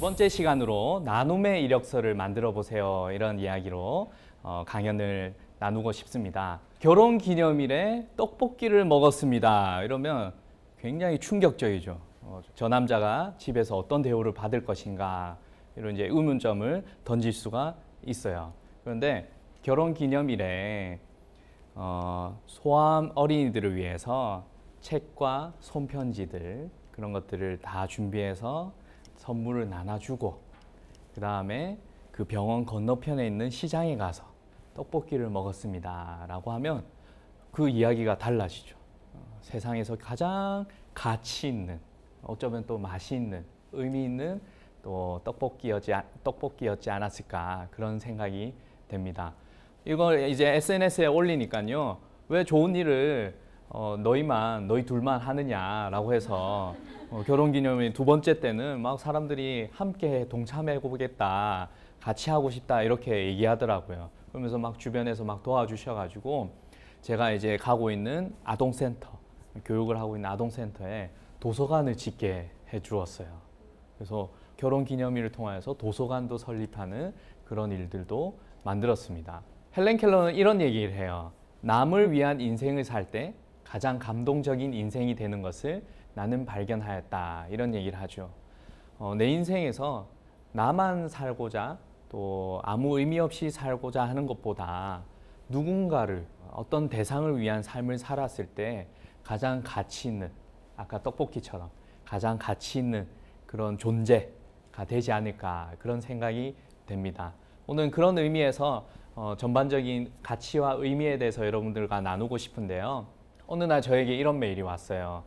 번째 시간으로 나눔의 이력서를 만들어 보세요. 이런 이야기로 강연을 나누고 싶습니다. 결혼 기념일에 떡볶이를 먹었습니다. 이러면 굉장히 충격적이죠. 저 남자가 집에서 어떤 대우를 받을 것인가 이런 이제 의문점을 던질 수가 있어요. 그런데 결혼 기념일에 소아암 어린이들을 위해서 책과 손편지들 그런 것들을 다 준비해서 선물을 나눠주고 그 다음에 그 병원 건너편에 있는 시장에 가서 떡볶이를 먹었습니다 라고 하면 그 이야기가 달라지죠. 세상에서 가장 가치 있는, 어쩌면 또 맛이 있는, 의미 있는 또 떡볶이였지 않았을까 그런 생각이 됩니다. 이걸 이제 SNS에 올리니까요, 왜 좋은 일을 너희 둘만 하느냐라고 해서 결혼기념일 두 번째 때는 막 사람들이 함께 동참해 보겠다, 같이 하고 싶다 이렇게 얘기하더라고요. 그러면서 막 주변에서 막 도와주셔가지고 제가 이제 가고 있는 아동센터, 교육을 하고 있는 아동센터에 도서관을 짓게 해 주었어요. 그래서 결혼기념일을 통해서 도서관도 설립하는 그런 일들도 만들었습니다. 헬렌 켈러는 이런 얘기를 해요. 남을 위한 인생을 살 때 가장 감동적인 인생이 되는 것을 나는 발견하였다. 이런 얘기를 하죠. 내 인생에서 나만 살고자 또 아무 의미 없이 살고자 하는 것보다 누군가를, 어떤 대상을 위한 삶을 살았을 때 가장 가치 있는, 아까 떡볶이처럼 가장 가치 있는 그런 존재가 되지 않을까 그런 생각이 됩니다. 오늘 그런 의미에서 전반적인 가치와 의미에 대해서 여러분들과 나누고 싶은데요. 어느 날 저에게 이런 메일이 왔어요.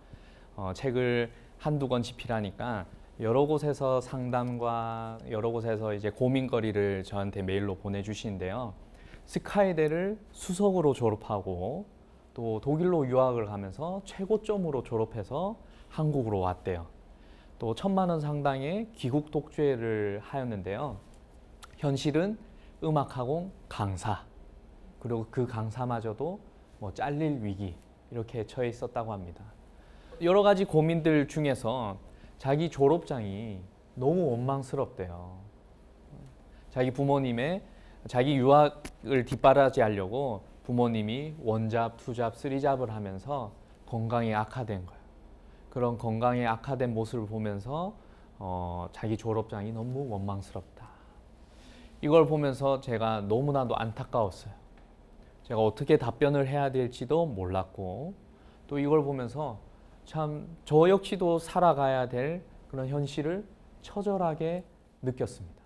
책을 한두 권 집필하니까 여러 곳에서 상담과 여러 곳에서 이제 고민거리를 저한테 메일로 보내주시는데요. 스카이대를 수석으로 졸업하고 또 독일로 유학을 가면서 최고점으로 졸업해서 한국으로 왔대요. 또 1,000만 원 상당의 귀국 독재를 하였는데요. 현실은 음악학원 강사, 그리고 그 강사마저도 뭐 잘릴 위기 이렇게 처해 있었다고 합니다. 여러 가지 고민들 중에서 자기 졸업장이 너무 원망스럽대요. 자기 부모님의 자기 유학을 뒷바라지하려고 부모님이 원잡, 투잡, 쓰리잡을 하면서 건강이 악화된 거예요. 그런 건강이 악화된 모습을 보면서 자기 졸업장이 너무 원망스럽다. 이걸 보면서 제가 너무나도 안타까웠어요. 제가 어떻게 답변을 해야 될지도 몰랐고 또 이걸 보면서 참 저 역시도 살아가야 될 그런 현실을 처절하게 느꼈습니다.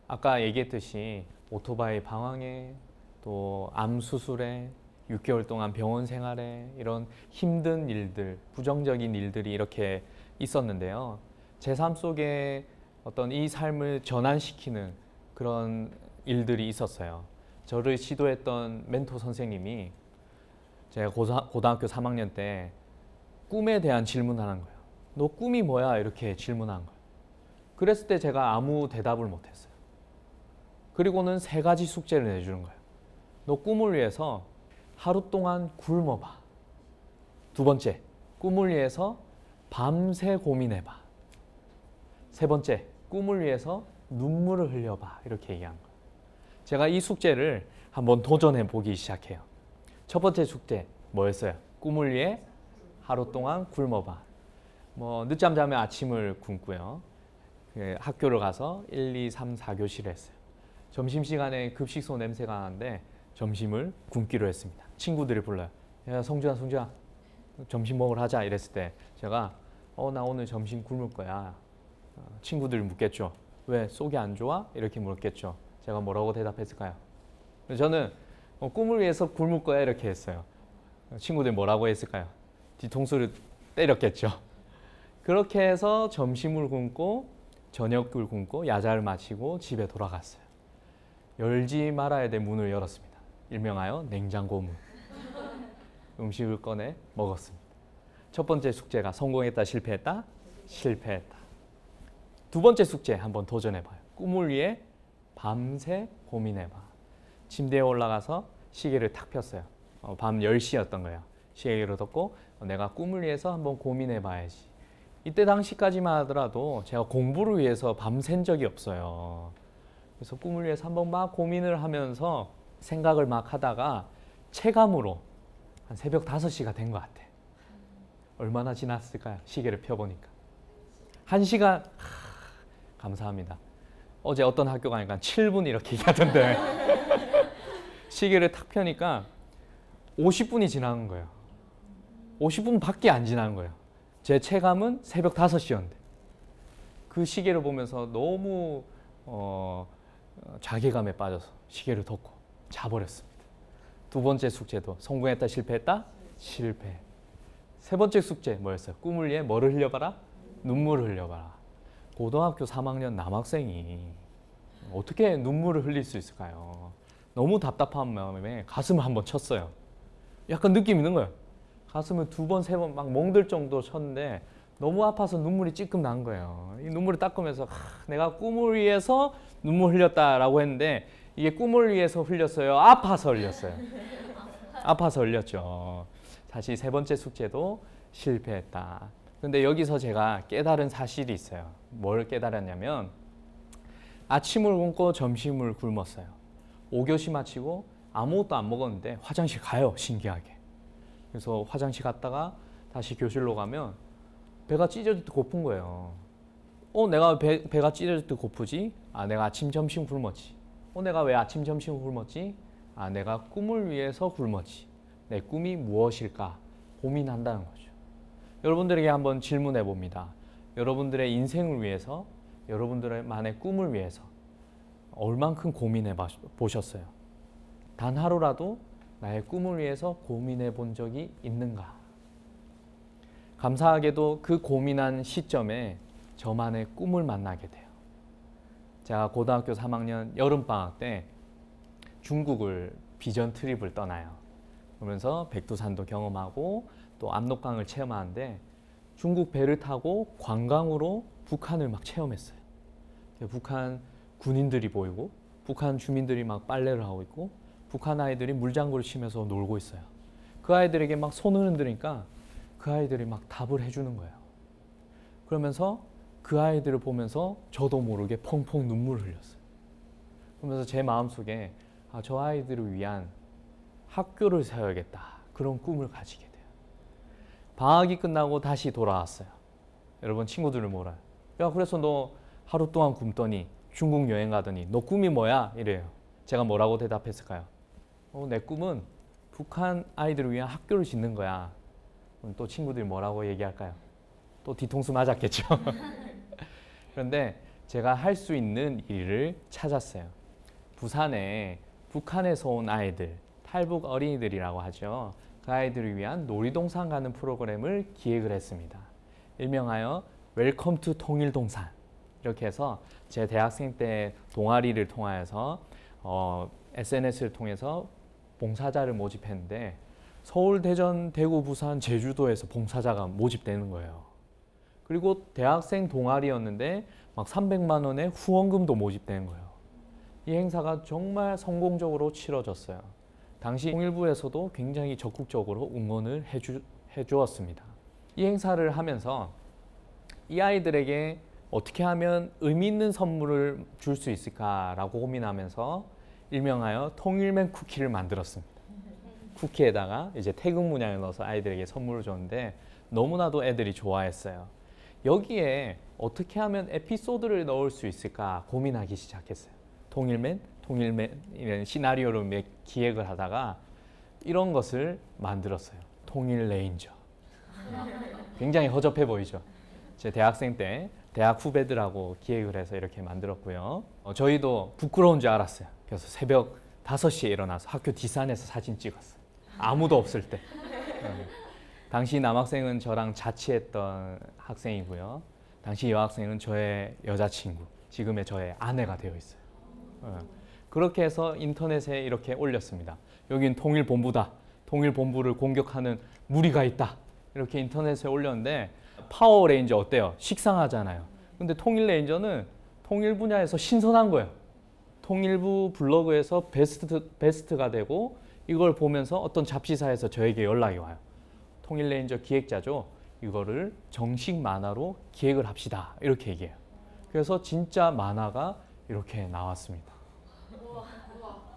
아까 얘기했듯이 오토바이 방황에 또 암 수술에 6개월 동안 병원 생활에 이런 힘든 일들, 부정적인 일들이 이렇게 있었는데요. 제 삶 속에 어떤 이 삶을 전환시키는 그런 일들이 있었어요. 저를 지도했던 멘토 선생님이 제가 고등학교 3학년 때 꿈에 대한 질문을 하는 거예요. 너 꿈이 뭐야? 이렇게 질문한 거예요. 그랬을 때 제가 아무 대답을 못했어요. 그리고는 3가지 숙제를 내주는 거예요. 너 꿈을 위해서 하루 동안 굶어봐. 2번째, 꿈을 위해서 밤새 고민해봐. 3번째, 꿈을 위해서 눈물을 흘려봐. 이렇게 얘기한 거예요. 제가 이 숙제를 한번 도전해 보기 시작해요. 첫 번째 숙제 뭐였어요? 꿈을 위해 하루 동안 굶어봐. 뭐 늦잠 자면 아침을 굶고요. 학교를 가서 1, 2, 3, 4교시를 했어요. 점심시간에 급식소 냄새가 나는데 점심을 굶기로 했습니다. 친구들이 불러요. 야, 성주야, 점심 먹으러 하자. 이랬을 때 제가 나 오늘 점심 굶을 거야. 친구들이 묻겠죠. 왜? 속이 안 좋아? 이렇게 물었겠죠. 제가 뭐라고 대답했을까요? 저는 꿈을 위해서 굶을 거야 이렇게 했어요. 친구들이 뭐라고 했을까요? 뒤통수를 때렸겠죠. 그렇게 해서 점심을 굶고 저녁을 굶고 야자를 마치고 집에 돌아갔어요. 열지 말아야 될 문을 열었습니다. 일명하여 냉장고 문. 음식을 꺼내 먹었습니다. 첫 번째 숙제가 성공했다, 실패했다? 실패했다. 2번째 숙제 한번 도전해봐요. 꿈을 위해 밤새 고민해봐. 침대에 올라가서 시계를 탁 폈어요. 밤 10시였던 거예요. 시계를 덮고 내가 꿈을 위해서 한번 고민해봐야지. 이때 당시까지만 하더라도 제가 공부를 위해서 밤샌 적이 없어요. 그래서 꿈을 위해서 한번 막 고민을 하면서 생각을 막 하다가 체감으로 한 새벽 5시가 된 것 같아. 얼마나 지났을까요? 시계를 펴보니까 1시간. 감사합니다. 어제 어떤 학교 가니까 7분 이렇게 얘기하던데 시계를 탁 펴니까 50분이 지나는 거예요. 50분밖에 안 지나는 거예요. 제 체감은 새벽 5시였는데 그 시계를 보면서 너무 자괴감에 빠져서 시계를 덮고 자버렸습니다. 두 번째 숙제도 성공했다 실패했다? 실패. 세 번째 숙제 뭐였어요? 꿈을 위해 뭐를 흘려봐라? 눈물을 흘려봐라. 고등학교 3학년 남학생이 어떻게 눈물을 흘릴 수 있을까요? 너무 답답한 마음에 가슴을 한번 쳤어요. 약간 느낌 있는 거예요. 가슴을 2번, 3번 막 멍들 정도로 쳤는데 너무 아파서 눈물이 찔끔 난 거예요. 이 눈물을 닦으면서 내가 꿈을 위해서 눈물 흘렸다라고 했는데 이게 꿈을 위해서 흘렸어요? 아파서 흘렸어요? 아파서 흘렸죠. 사실 세 번째 숙제도 실패했다. 근데 여기서 제가 깨달은 사실이 있어요. 뭘 깨달았냐면 아침을 굶고 점심을 굶었어요. 5교시 마치고 아무것도 안 먹었는데 화장실 가요. 신기하게. 그래서 화장실 갔다가 다시 교실로 가면 배가 찢어질 때 고픈 거예요. 내가 배가 찢어질 때 고프지? 내가 아침 점심 굶었지. 내가 왜 아침 점심 굶었지? 내가 꿈을 위해서 굶었지. 내 꿈이 무엇일까? 고민한다는 거죠. 여러분들에게 한번 질문해 봅니다. 여러분들의 인생을 위해서, 여러분들만의 꿈을 위해서 얼만큼 고민해 보셨어요? 단 하루라도 나의 꿈을 위해서 고민해 본 적이 있는가? 감사하게도 그 고민한 시점에 저만의 꿈을 만나게 돼요. 제가 고등학교 3학년 여름방학 때 중국을 비전 트립을 떠나요. 그러면서 백두산도 경험하고 또 압록강을 체험하는데 중국 배를 타고 관광으로 북한을 막 체험했어요. 북한 군인들이 보이고 북한 주민들이 막 빨래를 하고 있고 북한 아이들이 물장구를 치면서 놀고 있어요. 그 아이들에게 막 손을 흔드니까 그 아이들이 막 답을 해주는 거예요. 그러면서 그 아이들을 보면서 저도 모르게 펑펑 눈물을 흘렸어요. 그러면서 제 마음속에 저 아이들을 위한 학교를 세워야겠다. 그런 꿈을 가지게 돼요. 방학이 끝나고 다시 돌아왔어요. 여러분 친구들을 몰아요. 야, 그래서 너 하루 동안 굶더니 중국 여행 가더니 너 꿈이 뭐야? 이래요. 제가 뭐라고 대답했을까요? 내 꿈은 북한 아이들을 위한 학교를 짓는 거야. 그럼 또 친구들이 뭐라고 얘기할까요? 또 뒤통수 맞았겠죠. 그런데 제가 할 수 있는 일을 찾았어요. 부산에 북한에서 온 아이들, 탈북 어린이들이라고 하죠. 그 아이들을 위한 놀이동산 가는 프로그램을 기획을 했습니다. 일명하여 웰컴 투 통일동산. 이렇게 해서 제 대학생 때 동아리를 통하여서 SNS를 통해서 봉사자를 모집했는데 서울, 대전, 대구, 부산, 제주도에서 봉사자가 모집되는 거예요. 그리고 대학생 동아리였는데 막 300만 원의 후원금도 모집된 거예요. 이 행사가 정말 성공적으로 치러졌어요. 당시 통일부에서도 굉장히 적극적으로 응원을 해주었습니다. 이 행사를 하면서 이 아이들에게 어떻게 하면 의미 있는 선물을 줄 수 있을까라고 고민하면서 일명하여 통일맨 쿠키를 만들었습니다. 쿠키에다가 이제 태극 문양을 넣어서 아이들에게 선물을 줬는데 너무나도 애들이 좋아했어요. 여기에 어떻게 하면 에피소드를 넣을 수 있을까 고민하기 시작했어요. 통일맨 이런 시나리오를 기획을 하다가 이런 것을 만들었어요. 통일 레인저. 굉장히 허접해 보이죠. 제 대학생 때 대학 후배들하고 기획을 해서 이렇게 만들었고요. 저희도 부끄러운 줄 알았어요. 그래서 새벽 5시에 일어나서 학교 뒷산에서 사진 찍었어요. 아무도 없을 때. 당시 남학생은 저랑 자취했던 학생이고요. 당시 여학생은 저의 여자친구, 지금의 저의 아내가 되어 있어요. 그렇게 해서 인터넷에 이렇게 올렸습니다. 여긴 통일본부다. 통일본부를 공격하는 무리가 있다. 이렇게 인터넷에 올렸는데 파워레인저 어때요? 식상하잖아요. 근데 통일레인저는 통일 분야에서 신선한 거예요. 통일부 블로그에서 베스트가 되고 이걸 보면서 어떤 잡지사에서 저에게 연락이 와요. 통일레인저 기획자죠. 이거를 정식 만화로 기획을 합시다. 이렇게 얘기해요. 그래서 진짜 만화가 이렇게 나왔습니다.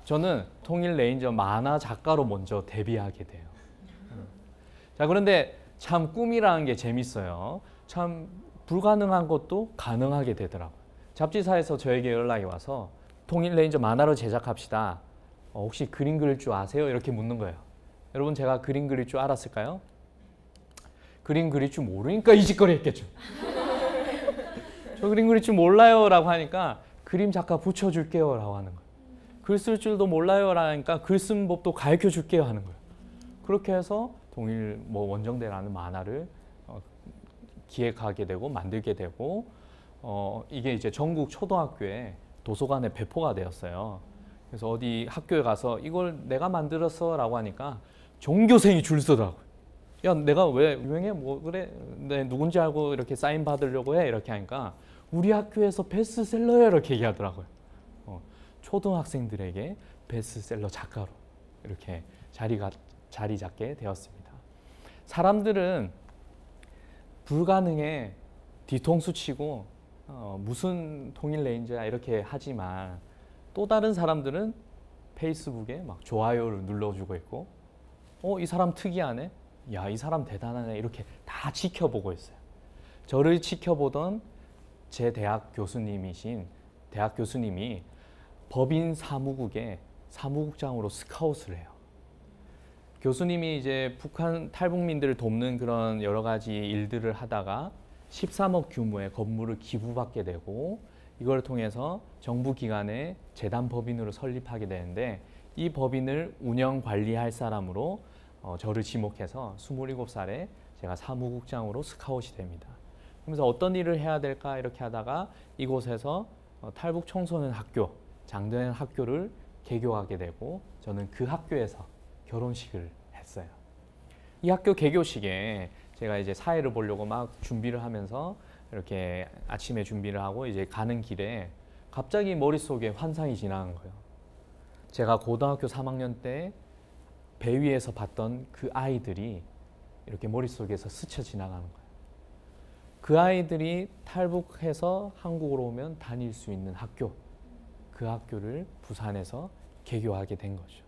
저는 통일 레인저 만화 작가로 먼저 데뷔하게 돼요. 자, 그런데 참 꿈이라는 게 재밌어요. 참 불가능한 것도 가능하게 되더라고요. 잡지사에서 저에게 연락이 와서 통일 레인저 만화로 제작합시다. 혹시 그림 그릴 줄 아세요? 이렇게 묻는 거예요. 여러분, 제가 그림 그릴 줄 알았을까요? 그림 그릴 줄 모르니까 이 짓거리 했겠죠. 저 그림 그릴 줄 몰라요 라고 하니까 그림 작가 붙여줄게요 라고 하는 거예요. 글 쓸 줄도 몰라요 라니까 글 쓰는 법도 가르쳐 줄게요 하는 거예요. 그렇게 해서 통일 원정대라는 만화를 기획하게 되고 만들게 되고 이게 이제 전국 초등학교에 도서관에 배포가 되었어요. 그래서 어디 학교에 가서 이걸 내가 만들었어 라고 하니까 전교생이 줄 서더라고요. 야, 내가 왜 유행해? 뭐 그래? 내 누군지 알고 이렇게 사인 받으려고 해? 이렇게 하니까 우리 학교에서 베스트셀러야 이렇게 얘기하더라고요. 초등학생들에게 베스트셀러 작가로 이렇게 자리 잡게 되었습니다. 사람들은 불가능에 뒤통수 치고 무슨 통일 레인저야 이렇게 하지만 또 다른 사람들은 페이스북에 막 좋아요를 눌러주고 있고 이 사람 특이하네? 야, 이 사람 대단하네? 이렇게 다 지켜보고 있어요. 저를 지켜보던 제 대학 교수님이 법인 사무국에 사무국장으로 스카웃을 해요. 교수님이 이제 북한 탈북민들을 돕는 그런 여러 가지 일들을 하다가 13억 규모의 건물을 기부받게 되고 이걸 통해서 정부 기관의 재단 법인으로 설립하게 되는데 이 법인을 운영 관리할 사람으로 저를 지목해서 27살에 제가 사무국장으로 스카웃이 됩니다. 그러면서 어떤 일을 해야 될까 이렇게 하다가 이곳에서 탈북 청소년 학교, 장대현 학교를 개교하게 되고 저는 그 학교에서 결혼식을 했어요. 이 학교 개교식에 제가 이제 사회를 보려고 막 준비를 하면서 이렇게 아침에 준비를 하고 이제 가는 길에 갑자기 머릿속에 환상이 지나간 거예요. 제가 고등학교 3학년 때 배 위에서 봤던 그 아이들이 이렇게 머릿속에서 스쳐 지나가는 거예요. 그 아이들이 탈북해서 한국으로 오면 다닐 수 있는 학교, 그 학교를 부산에서 개교하게 된 거죠.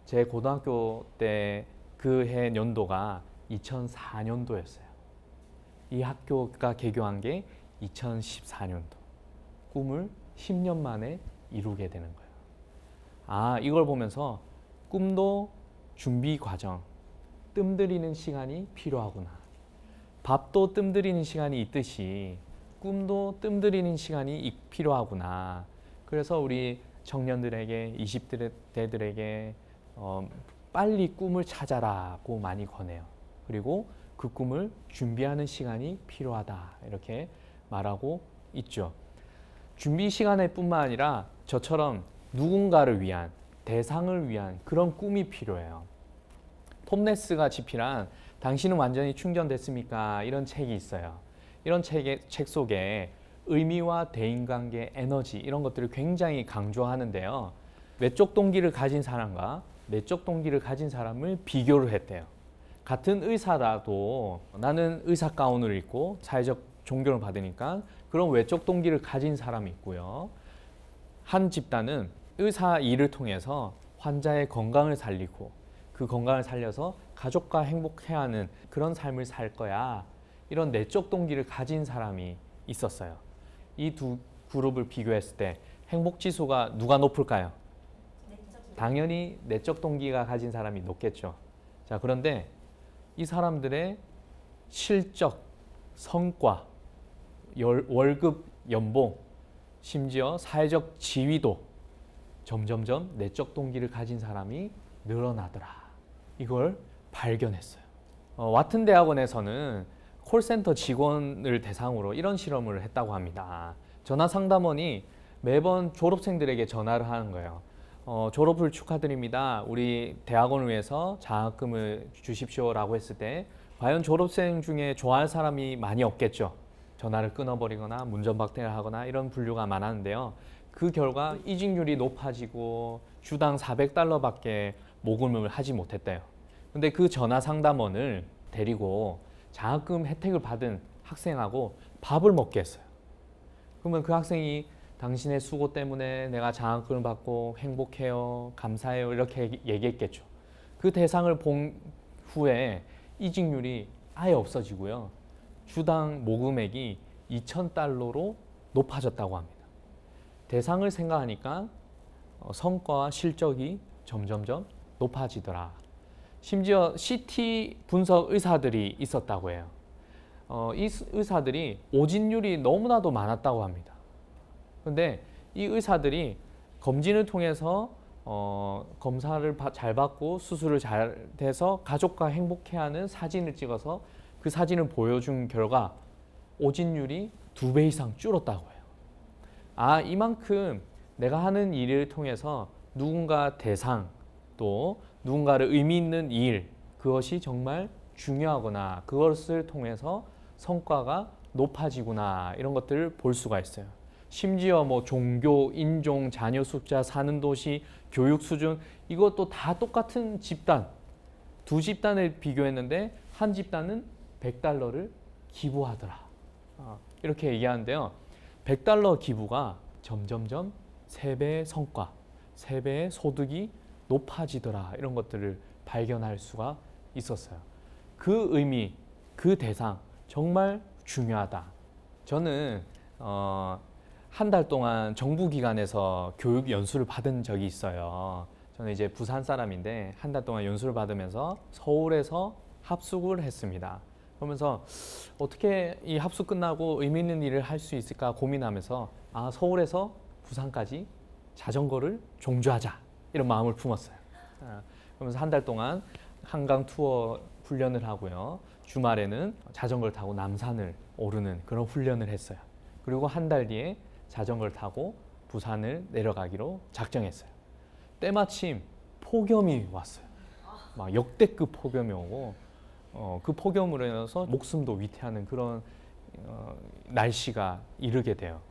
제 고등학교 때 그 해 연도가 2004년도였어요. 이 학교가 개교한 게 2014년도. 꿈을 10년 만에 이루게 되는 거예요. 아, 이걸 보면서 꿈도 준비 과정, 뜸들이는 시간이 필요하구나. 밥도 뜸들이는 시간이 있듯이 꿈도 뜸들이는 시간이 필요하구나. 그래서 우리 청년들에게, 20대들에게 빨리 꿈을 찾아라고 많이 권해요. 그리고 그 꿈을 준비하는 시간이 필요하다. 이렇게 말하고 있죠. 준비 시간에 뿐만 아니라 저처럼 누군가를 위한, 대상을 위한 그런 꿈이 필요해요. 톰 네스가 집필한 당신은 완전히 충전됐습니까? 이런 책이 있어요. 이런 책 속에 의미와 대인관계, 에너지 이런 것들을 굉장히 강조하는데요. 외적 동기를 가진 사람과 내적 동기를 가진 사람을 비교를 했대요. 같은 의사라도 나는 의사 가운을 입고 사회적 존경을 받으니까 그런 외적 동기를 가진 사람이 있고요. 한 집단은 의사 일을 통해서 환자의 건강을 살리고 그 건강을 살려서 가족과 행복해야 하는 그런 삶을 살 거야. 이런 내적 동기를 가진 사람이 있었어요. 이 두 그룹을 비교했을 때 행복 지수가 누가 높을까요? 당연히 내적 동기가 가진 사람이 높겠죠. 자, 그런데 이 사람들의 실적, 성과, 월급, 연봉, 심지어 사회적 지위도 점점점 내적 동기를 가진 사람이 늘어나더라. 이걸 발견했어요. 와튼 대학원에서는 콜센터 직원을 대상으로 이런 실험을 했다고 합니다. 전화 상담원이 매번 졸업생들에게 전화를 하는 거예요. 졸업을 축하드립니다. 우리 대학원을 위해서 장학금을 주십시오라고 했을 때 과연 졸업생 중에 좋아할 사람이 많이 없겠죠. 전화를 끊어버리거나 문전박대를 하거나 이런 분류가 많았는데요. 그 결과 이직률이 높아지고 주당 $400밖에 모금을 하지 못했대요. 근데 그 전화 상담원을 데리고 장학금 혜택을 받은 학생하고 밥을 먹게 했어요. 그러면 그 학생이 당신의 수고 때문에 내가 장학금을 받고 행복해요, 감사해요 이렇게 얘기했겠죠. 그 대상을 본 후에 이직률이 아예 없어지고요. 주당 모금액이 2,000달러로 높아졌다고 합니다. 대상을 생각하니까 성과와 실적이 점점점 높아지더라. 심지어 CT 분석 의사들이 있었다고 해요. 이 의사들이 오진율이 너무나도 많았다고 합니다. 그런데 이 의사들이 검진을 통해서 검사를 잘 받고 수술을 잘 돼서 가족과 행복해하는 사진을 찍어서 그 사진을 보여준 결과 오진율이 2배 이상 줄었다고 해요. 아, 이만큼 내가 하는 일을 통해서 누군가 대상 또 누군가를 의미 있는 일, 그것이 정말 중요하구나, 그것을 통해서 성과가 높아지구나, 이런 것들을 볼 수가 있어요. 심지어 뭐 종교, 인종, 자녀 숫자, 사는 도시, 교육 수준, 이것도 다 똑같은 집단, 두 집단을 비교했는데 한 집단은 100달러를 기부하더라. 이렇게 얘기하는데요. 100달러 기부가 점점점 3배의 성과, 3배의 소득이 높아지더라. 이런 것들을 발견할 수가 있었어요. 그 의미, 그 대상 정말 중요하다. 저는 한 달 동안 정부기관에서 교육 연수를 받은 적이 있어요. 저는 이제 부산 사람인데 한 달 동안 연수를 받으면서 서울에서 합숙을 했습니다. 그러면서 어떻게 이 합숙 끝나고 의미 있는 일을 할 수 있을까 고민하면서 서울에서 부산까지 자전거를 종주하자, 이런 마음을 품었어요. 그러면서 한 달 동안 한강 투어 훈련을 하고요. 주말에는 자전거를 타고 남산을 오르는 그런 훈련을 했어요. 그리고 한 달 뒤에 자전거를 타고 부산을 내려가기로 작정했어요. 때마침 폭염이 왔어요. 막 역대급 폭염이 오고 그 폭염으로 인해서 목숨도 위태하는 그런 날씨가 이르게 돼요.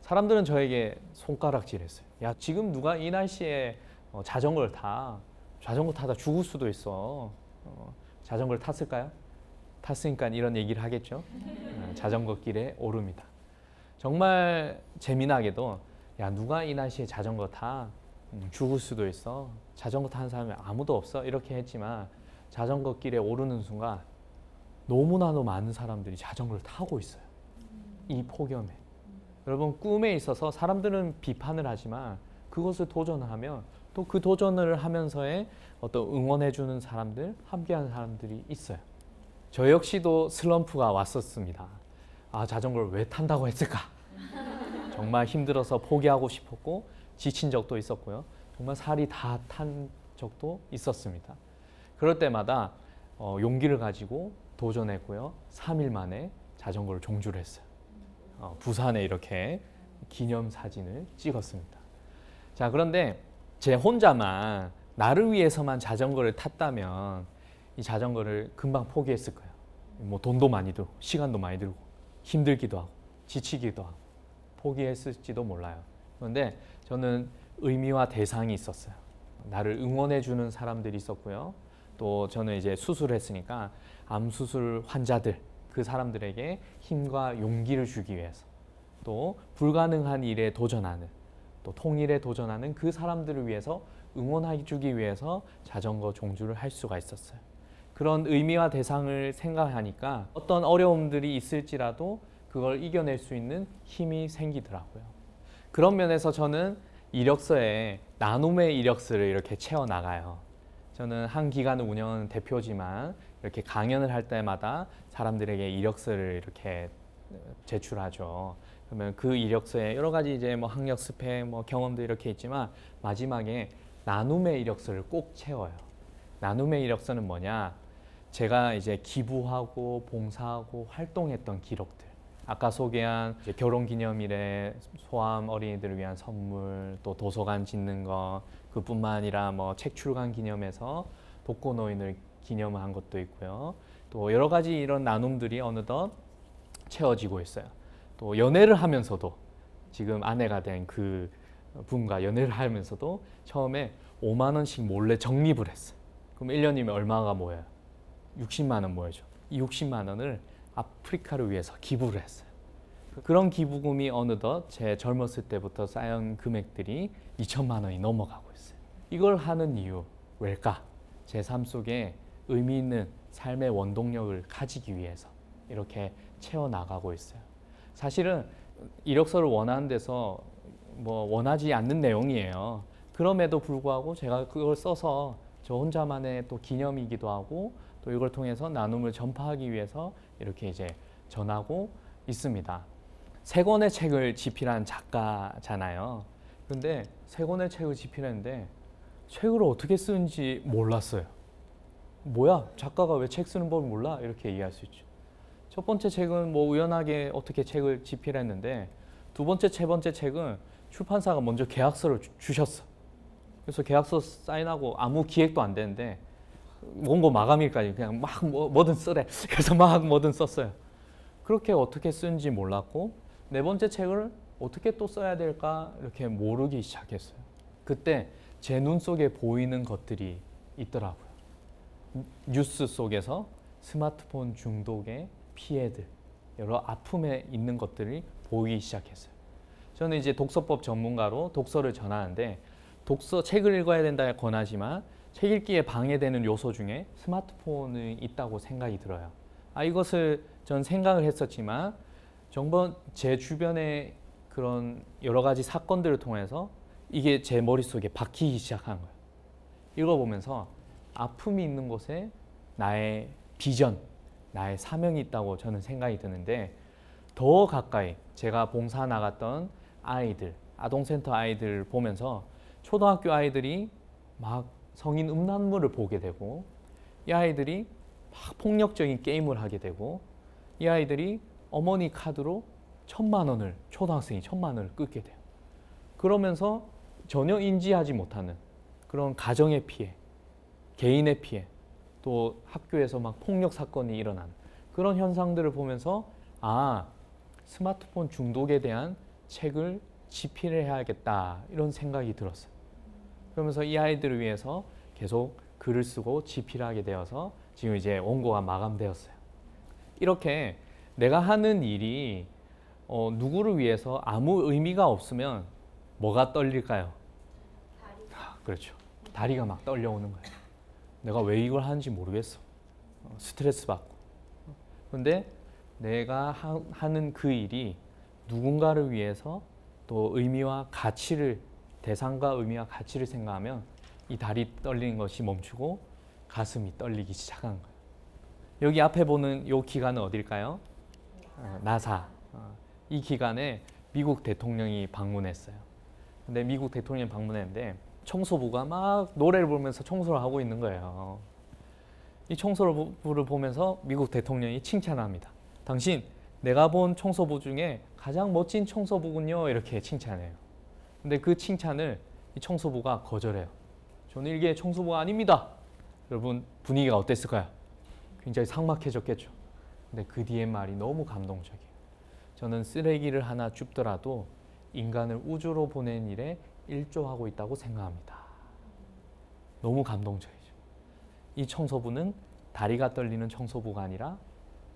사람들은 저에게 손가락질했어요. 야, 지금 누가 이 날씨에 자전거를 타? 자전거 타다 죽을 수도 있어. 자전거를 탔을까요? 탔으니까 이런 얘기를 하겠죠. 자전거 길에 오릅니다. 정말 재미나게도 야, 누가 이 날씨에 자전거 타? 죽을 수도 있어. 자전거 타는 사람이 아무도 없어. 이렇게 했지만 자전거 길에 오르는 순간 너무나도 많은 사람들이 자전거를 타고 있어요. 이 폭염에. 여러분, 꿈에 있어서 사람들은 비판을 하지만 그것을 도전하면 또 그 도전을 하면서의 어떤 응원해주는 사람들, 함께하는 사람들이 있어요. 저 역시도 슬럼프가 왔었습니다. 자전거를 왜 탄다고 했을까? 정말 힘들어서 포기하고 싶었고 지친 적도 있었고요. 정말 살이 다 탄 적도 있었습니다. 그럴 때마다 용기를 가지고 도전했고요. 3일 만에 자전거를 종주를 했어요. 부산에 이렇게 기념사진을 찍었습니다. 자, 그런데 제 혼자만 나를 위해서만 자전거를 탔다면 이 자전거를 금방 포기했을 거예요. 뭐 돈도 많이 들고 시간도 많이 들고 힘들기도 하고 지치기도 하고 포기했을지도 몰라요. 그런데 저는 의미와 대상이 있었어요. 나를 응원해 주는 사람들이 있었고요. 또 저는 이제 수술을 했으니까 암 수술 환자들, 그 사람들에게 힘과 용기를 주기 위해서, 또 불가능한 일에 도전하는, 또 통일에 도전하는 그 사람들을 위해서 응원해 주기 위해서 자전거 종주를 할 수가 있었어요. 그런 의미와 대상을 생각하니까 어떤 어려움들이 있을지라도 그걸 이겨낼 수 있는 힘이 생기더라고요. 그런 면에서 저는 이력서에 나눔의 이력서를 이렇게 채워나가요. 저는 한 기관을 운영하는 대표지만 이렇게 강연을 할 때마다 사람들에게 이력서를 이렇게 제출하죠. 그러면 그 이력서에 여러 가지 이제 뭐 학력 스펙, 뭐 경험도 이렇게 있지만 마지막에 나눔의 이력서를 꼭 채워요. 나눔의 이력서는 뭐냐? 제가 이제 기부하고 봉사하고 활동했던 기록들. 아까 소개한 결혼기념일에 소아암 어린이들을 위한 선물, 또 도서관 짓는 거, 그뿐만 아니라 뭐 책 출간 기념해서 독거노인을 기념한 것도 있고요. 또 여러 가지 이런 나눔들이 어느덧 채워지고 있어요. 또 연애를 하면서도 지금 아내가 된 그 분과 연애를 하면서도 처음에 5만 원씩 몰래 적립을 했어요. 그럼 1년이면 얼마가 모여요? 60만 원 모여죠. 이 60만 원을 아프리카를 위해서 기부를 했어요. 그런 기부금이 어느덧 제 젊었을 때부터 쌓여온 금액들이 2천만 원이 넘어가고 있어요. 이걸 하는 이유 왜일까? 제 삶 속에 의미 있는 삶의 원동력을 가지기 위해서 이렇게 채워나가고 있어요. 사실은 이력서를 원하는 데서 뭐 원하지 않는 내용이에요. 그럼에도 불구하고 제가 그걸 써서 저 혼자만의 또 기념이기도 하고 또 이걸 통해서 나눔을 전파하기 위해서 이렇게 이제 전하고 있습니다. 세 권의 책을 집필한 작가잖아요. 근데 세 권의 책을 집필했는데 책을 어떻게 쓰는지 몰랐어요. 뭐야? 작가가 왜 책 쓰는 법을 몰라? 이렇게 얘기할 수 있죠. 첫 번째 책은 뭐 우연하게 어떻게 책을 집필했는데 두 번째, 세 번째 책은 출판사가 먼저 계약서를 주셨어. 그래서 계약서 사인하고 아무 기획도 안 되는데 원고 마감일까지 그냥 막 뭐든 쓰래. 그래서 막 뭐든 썼어요. 그렇게 어떻게 쓰는지 몰랐고 네 번째 책을 어떻게 또 써야 될까 이렇게 모르기 시작했어요. 그때 제 눈 속에 보이는 것들이 있더라고요. 뉴스 속에서 스마트폰 중독의 피해들, 여러 아픔에 있는 것들이 보이기 시작했어요. 저는 이제 독서법 전문가로 독서를 전하는데 책을 읽어야 된다 권하지만 책 읽기에 방해되는 요소 중에 스마트폰이 있다고 생각이 들어요. 이것을 전 생각을 했었지만 정말 제 주변의 그런 여러 가지 사건들을 통해서 이게 제 머릿속에 박히기 시작한 거예요. 읽어보면서 아픔이 있는 곳에 나의 비전, 나의 사명이 있다고 저는 생각이 드는데 더 가까이 제가 봉사 나갔던 아이들, 아동센터 아이들을 보면서 초등학교 아이들이 막 성인 음란물을 보게 되고 이 아이들이 막 폭력적인 게임을 하게 되고 이 아이들이 어머니 카드로 1,000만 원을 초등학생이 1,000만 원을 끊게 돼요. 그러면서 전혀 인지하지 못하는 그런 가정의 피해, 개인의 피해, 또 학교에서 막 폭력 사건이 일어나는 그런 현상들을 보면서 스마트폰 중독에 대한 책을 집필해야겠다 이런 생각이 들었어요. 그러면서 이 아이들을 위해서 계속 글을 쓰고 집필하게 되어서 지금 이제 원고가 마감되었어요. 이렇게 내가 하는 일이 누구를 위해서 아무 의미가 없으면 뭐가 떨릴까요? 그렇죠. 다리가 막 떨려오는 거예요. 내가 왜 이걸 하는지 모르겠어. 스트레스 받고. 근데 내가 하는 그 일이 누군가를 위해서 또 의미와 가치를 대상과 의미와 가치를 생각하면 이 다리 떨리는 것이 멈추고 가슴이 떨리기 시작한 거예요. 여기 앞에 보는 이 기관은 어딜까요? 나사. 이 기관에 미국 대통령이 방문했어요. 근데 미국 대통령이 방문했는데 청소부가 막 노래를 부르면서 청소를 하고 있는 거예요. 이 청소부를 보면서 미국 대통령이 칭찬합니다. 당신 내가 본 청소부 중에 가장 멋진 청소부군요. 이렇게 칭찬해요. 근데 그 칭찬을 이 청소부가 거절해요. 저는 일개 청소부가 아닙니다. 여러분 분위기가 어땠을까요? 굉장히 삭막해졌겠죠. 근데 그 뒤에 말이 너무 감동적이에요. 저는 쓰레기를 하나 줍더라도 인간을 우주로 보내는 일에 일조하고 있다고 생각합니다. 너무 감동적이죠. 이 청소부는 다리가 떨리는 청소부가 아니라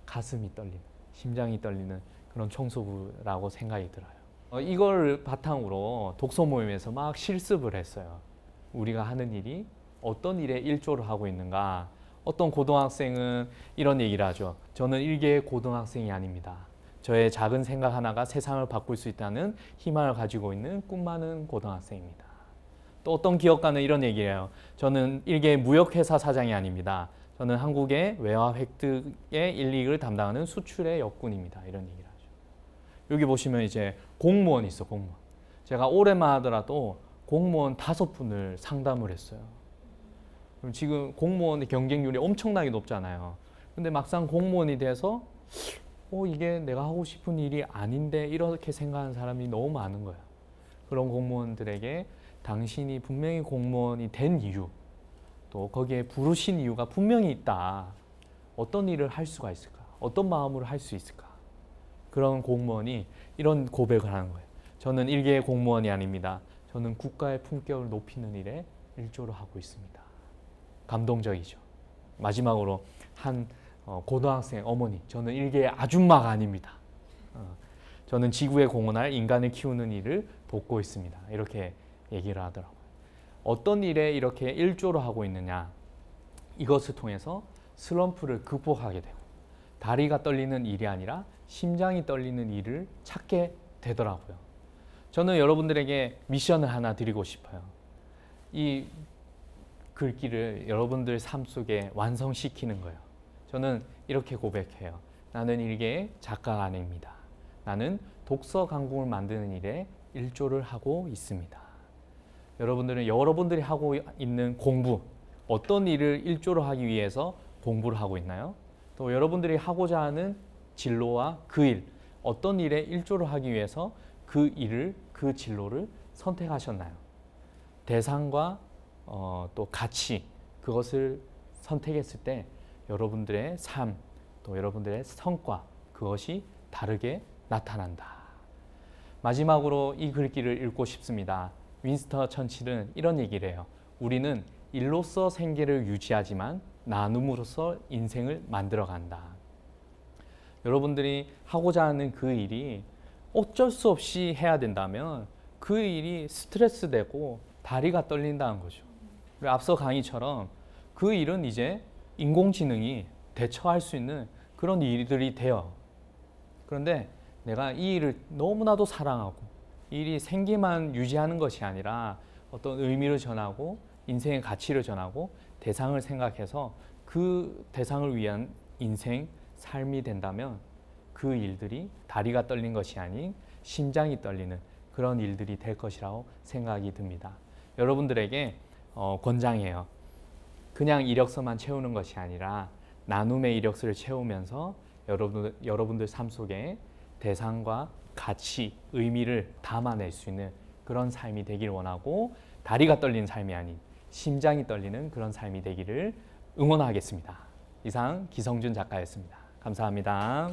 가슴이 떨리는, 심장이 떨리는 그런 청소부라고 생각이 들어요. 이걸 바탕으로 독서 모임에서 막 실습을 했어요. 우리가 하는 일이 어떤 일에 일조를 하고 있는가. 어떤 고등학생은 이런 얘기를 하죠. 저는 일개의 고등학생이 아닙니다. 저의 작은 생각 하나가 세상을 바꿀 수 있다는 희망을 가지고 있는 꿈 많은 고등학생입니다. 또 어떤 기업가는 이런 얘기를 해요. 저는 일개의 무역회사 사장이 아닙니다. 저는 한국의 외화 획득의 일익을 담당하는 수출의 역군입니다. 이런 얘기를 하죠. 여기 보시면 이제 공무원이 있어, 공무원. 제가 올해만 하더라도 공무원 5분을 상담을 했어요. 그럼 지금 공무원의 경쟁률이 엄청나게 높잖아요. 근데 막상 공무원이 돼서 이게 내가 하고 싶은 일이 아닌데 이렇게 생각하는 사람이 너무 많은 거예요. 그런 공무원들에게 당신이 분명히 공무원이 된 이유, 또 거기에 부르신 이유가 분명히 있다. 어떤 일을 할 수가 있을까? 어떤 마음으로 할 수 있을까? 그런 공무원이 이런 고백을 하는 거예요. 저는 일개의 공무원이 아닙니다. 저는 국가의 품격을 높이는 일에 일조를 하고 있습니다. 감동적이죠. 마지막으로 한 고등학생 어머니, 저는 일개의 아줌마가 아닙니다. 저는 지구에 공헌할 인간을 키우는 일을 돕고 있습니다. 이렇게 얘기를 하더라고요. 어떤 일에 이렇게 일조를 하고 있느냐, 이것을 통해서 슬럼프를 극복하게 되고 다리가 떨리는 일이 아니라 심장이 떨리는 일을 찾게 되더라고요. 저는 여러분들에게 미션을 하나 드리고 싶어요. 이 글귀를 여러분들 삶 속에 완성시키는 거예요. 저는 이렇게 고백해요. 나는 일개의 작가가 아닙니다. 나는 독서 강국을 만드는 일에 일조를 하고 있습니다. 여러분들은 여러분들이 하고 있는 공부, 어떤 일을 일조로 하기 위해서 공부를 하고 있나요? 또 여러분들이 하고자 하는 진로와 그 일, 어떤 일에 일조를 하기 위해서 그 일을, 그 진로를 선택하셨나요? 대상과 또 가치, 그것을 선택했을 때 여러분들의 삶, 또 여러분들의 성과, 그것이 다르게 나타난다. 마지막으로 이 글귀를 읽고 싶습니다. 윈스턴 처칠은 이런 얘기를 해요. 우리는 일로서 생계를 유지하지만 나눔으로써 인생을 만들어간다. 여러분들이 하고자 하는 그 일이 어쩔 수 없이 해야 된다면 그 일이 스트레스 되고 다리가 떨린다는 거죠. 앞서 강의처럼 그 일은 이제 인공지능이 대처할 수 있는 그런 일들이 돼요. 그런데 내가 이 일을 너무나도 사랑하고 이 일이 생계만 유지하는 것이 아니라 어떤 의미를 전하고 인생의 가치를 전하고 대상을 생각해서 그 대상을 위한 인생, 삶이 된다면 그 일들이 다리가 떨린 것이 아닌 심장이 떨리는 그런 일들이 될 것이라고 생각이 듭니다. 여러분들에게 권장해요. 그냥 이력서만 채우는 것이 아니라 나눔의 이력서를 채우면서 여러분들 삶 속에 대상과 가치, 의미를 담아낼 수 있는 그런 삶이 되길 원하고 다리가 떨리는 삶이 아닌 심장이 떨리는 그런 삶이 되기를 응원하겠습니다. 이상 기성준 작가였습니다. 감사합니다.